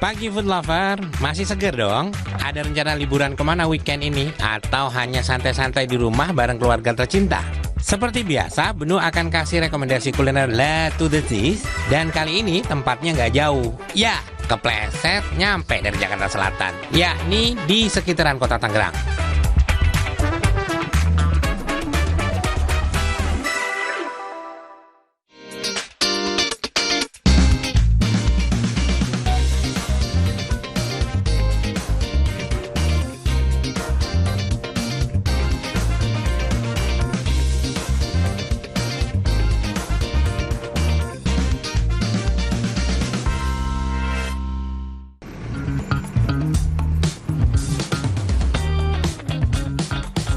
Pagi food lover, masih seger dong? Ada rencana liburan kemana weekend ini? Atau hanya santai-santai di rumah bareng keluarga tercinta? Seperti biasa, Benu akan kasih rekomendasi kuliner La to the Tees. Dan kali ini tempatnya nggak jauh. Ya, kepleset nyampe dari Jakarta Selatan, yakni di sekitaran kota Tangerang.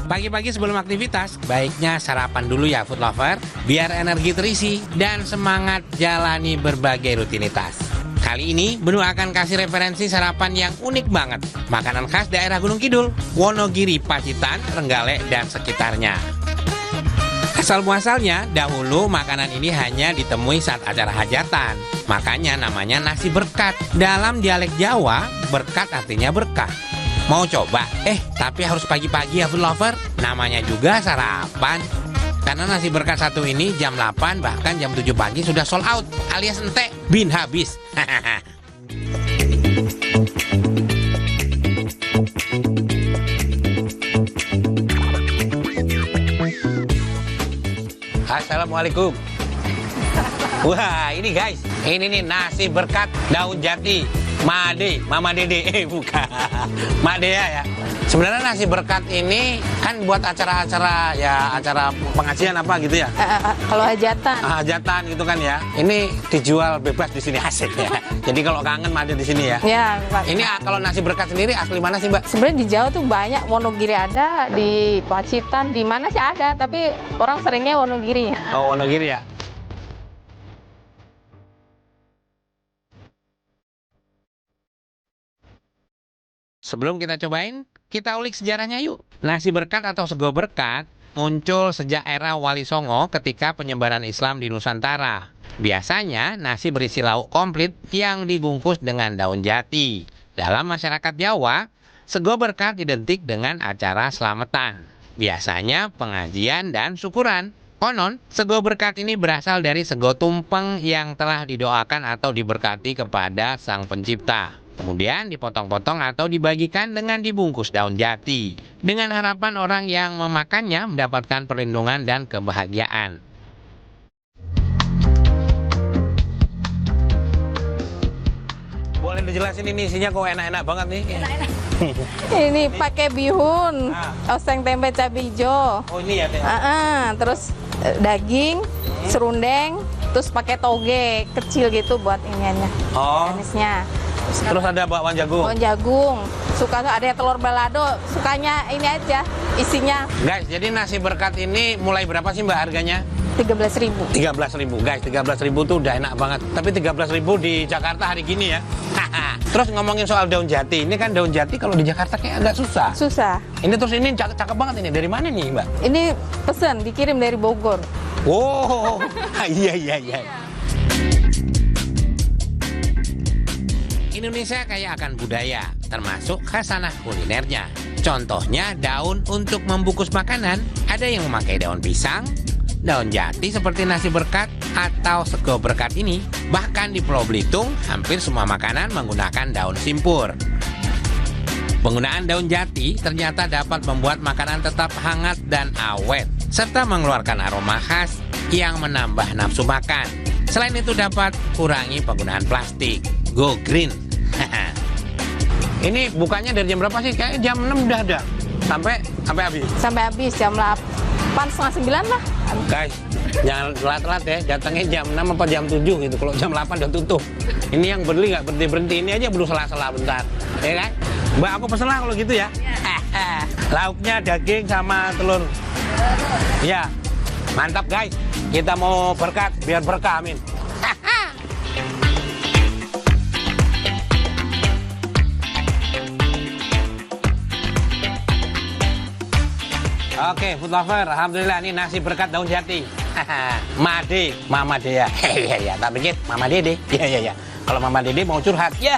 Pagi-pagi sebelum aktivitas, baiknya sarapan dulu ya food lover, biar energi terisi dan semangat jalani berbagai rutinitas. Kali ini, Benu akan kasih referensi sarapan yang unik banget. Makanan khas daerah Gunung Kidul, Wonogiri, Pacitan, Trenggalek, dan sekitarnya. Asal muasalnya, dahulu makanan ini hanya ditemui saat acara hajatan. Makanya namanya nasi berkat. Dalam dialek Jawa, berkat artinya berkah. Mau coba? Tapi harus pagi-pagi ya food lover. Namanya juga sarapan. Karena nasi berkat satu ini jam 8 bahkan jam 7 pagi sudah sold out. Alias entek, bin habis. Assalamualaikum. Wah, ini guys. Ini nih nasi berkat daun jati. Made, Mama Dede, bukan Mak Dea ya. Sebenarnya nasi berkat ini kan buat acara-acara ya, acara pengajian apa gitu ya. Kalau hajatan. Hajatan gitu kan ya. Ini dijual bebas di sini asik ya. Jadi kalau kangen mah ada di sini ya. Ya, Pak. Ini kalau nasi berkat sendiri asli mana sih, Mbak? Sebenarnya di Jawa tuh banyak, Wonogiri ada, di Pacitan, di mana sih ada, tapi orang seringnya Wonogiri. Oh, Wonogiri ya. Sebelum kita cobain, kita ulik sejarahnya yuk. Nasi berkat atau sego berkat muncul sejak era Wali Songo ketika penyebaran Islam di Nusantara. Biasanya nasi berisi lauk komplit yang dibungkus dengan daun jati. Dalam masyarakat Jawa, sego berkat identik dengan acara selamatan. Biasanya pengajian dan syukuran. Konon, sego berkat ini berasal dari sego tumpeng yang telah didoakan atau diberkati kepada Sang Pencipta. Kemudian dipotong-potong atau dibagikan dengan dibungkus daun jati. Dengan harapan orang yang memakannya mendapatkan perlindungan dan kebahagiaan. Boleh dijelasin ini isinya kok enak-enak banget nih? Ini pakai bihun, oseng tempe cabai hijau. Oh ini ya Teh? Terus daging, serundeng, terus pakai toge kecil gitu buat iniannya. Oh. Manisnya. Terus ada bakwan jagung. Bakwan jagung. Suka tuh ada telur balado. Sukanya ini aja isinya. Guys, jadi nasi berkat ini mulai berapa sih Mbak harganya? 13.000. 13.000 guys, 13.000 tuh udah enak banget. Tapi 13.000 di Jakarta hari gini ya. Terus ngomongin soal daun jati, ini kan daun jati kalau di Jakarta kayak agak susah. Susah. Ini terus ini cakep banget ini. Dari mana nih Mbak? Ini pesan dikirim dari Bogor. Wow, iya. Indonesia kaya akan budaya, termasuk khasanah kulinernya. Contohnya daun untuk membungkus makanan, ada yang memakai daun pisang, daun jati seperti nasi berkat atau sego berkat ini. Bahkan di Pulau Belitung, hampir semua makanan menggunakan daun simpur. Penggunaan daun jati ternyata dapat membuat makanan tetap hangat dan awet, serta mengeluarkan aroma khas yang menambah nafsu makan. Selain itu dapat kurangi penggunaan plastik. Go green. Ini bukanya dari jam berapa sih? Kayak jam 6 udah ada. Sampai habis. Sampai habis jam 8, setengah 9 lah. Guys, jangan telat-telat ya. Datangnya jam 6 apa jam 7 gitu. Kalau jam 8 udah tutup. Ini yang beli nggak berhenti-berhenti. Ini aja belum sela-sela bentar. Ya kan? Mbak, aku pesen lah kalau gitu ya. Lauknya daging sama telur. Ya, mantap guys. Kita mau berkat, biar berkah, amin. Oke, food lover, alhamdulillah ini nasi berkat daun jati. Made, Mama Dea. Iya, tak pikir Mama Dede. Iya. Kalau Mama Dede mau curhat. Ya.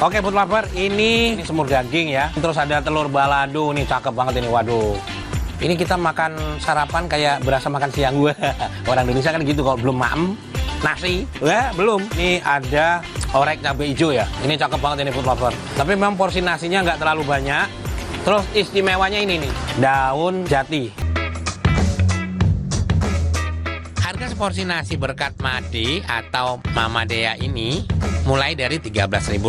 Oke, food lover, ini semur daging ya. Terus ada telur balado nih, cakep banget ini. Waduh. Ini kita makan sarapan kayak berasa makan siang gue. Orang Indonesia kan gitu kalau belum maem nasi. Wah, belum. Ini ada orek cabai hijau ya. Ini cakep banget ini food lover. Tapi memang porsi nasinya nggak terlalu banyak. Terus istimewanya ini nih, daun jati. Harga seporsi nasi berkat Made atau Mama Dea ini mulai dari Rp13.000.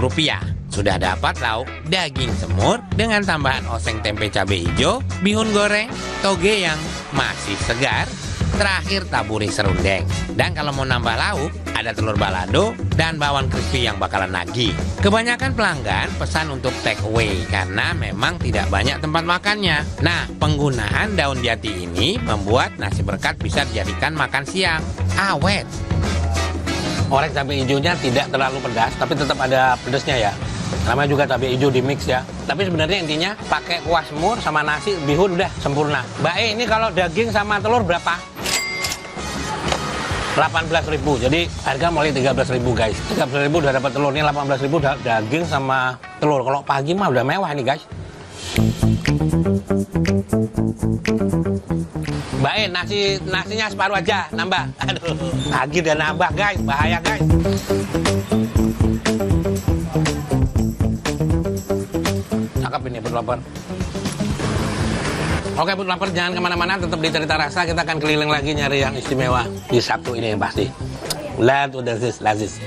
Sudah dapat lauk daging semur dengan tambahan oseng tempe cabai hijau, bihun goreng, toge yang masih segar, terakhir taburi serundeng. Dan kalau mau nambah lauk, ada telur balado dan bawang crispy yang bakalan nagih. Kebanyakan pelanggan pesan untuk take away karena memang tidak banyak tempat makannya. Nah, penggunaan daun jati ini membuat nasi berkat bisa dijadikan makan siang. Awet. Orek cabai hijaunya tidak terlalu pedas, tapi tetap ada pedasnya ya. Namanya juga cabai hijau di mix ya. Tapi sebenarnya intinya pakai kuah semur sama nasi bihun udah sempurna. Mbak E, ini kalau daging sama telur berapa? 18.000. Jadi harga mulai 13.000 guys. 13.000 udah dapat telur, ini 18.000 daging sama telur. Kalau pagi mah udah mewah nih guys. Mbak E, nasinya separuh aja, nambah. Aduh, pagi udah nambah guys, bahaya guys. Cakep ini food lover. Oke food lover, jangan kemana-mana, tetap di Cerita Rasa. Kita akan keliling lagi nyari yang istimewa di Sabtu ini yang pasti. Let's do this, lazis.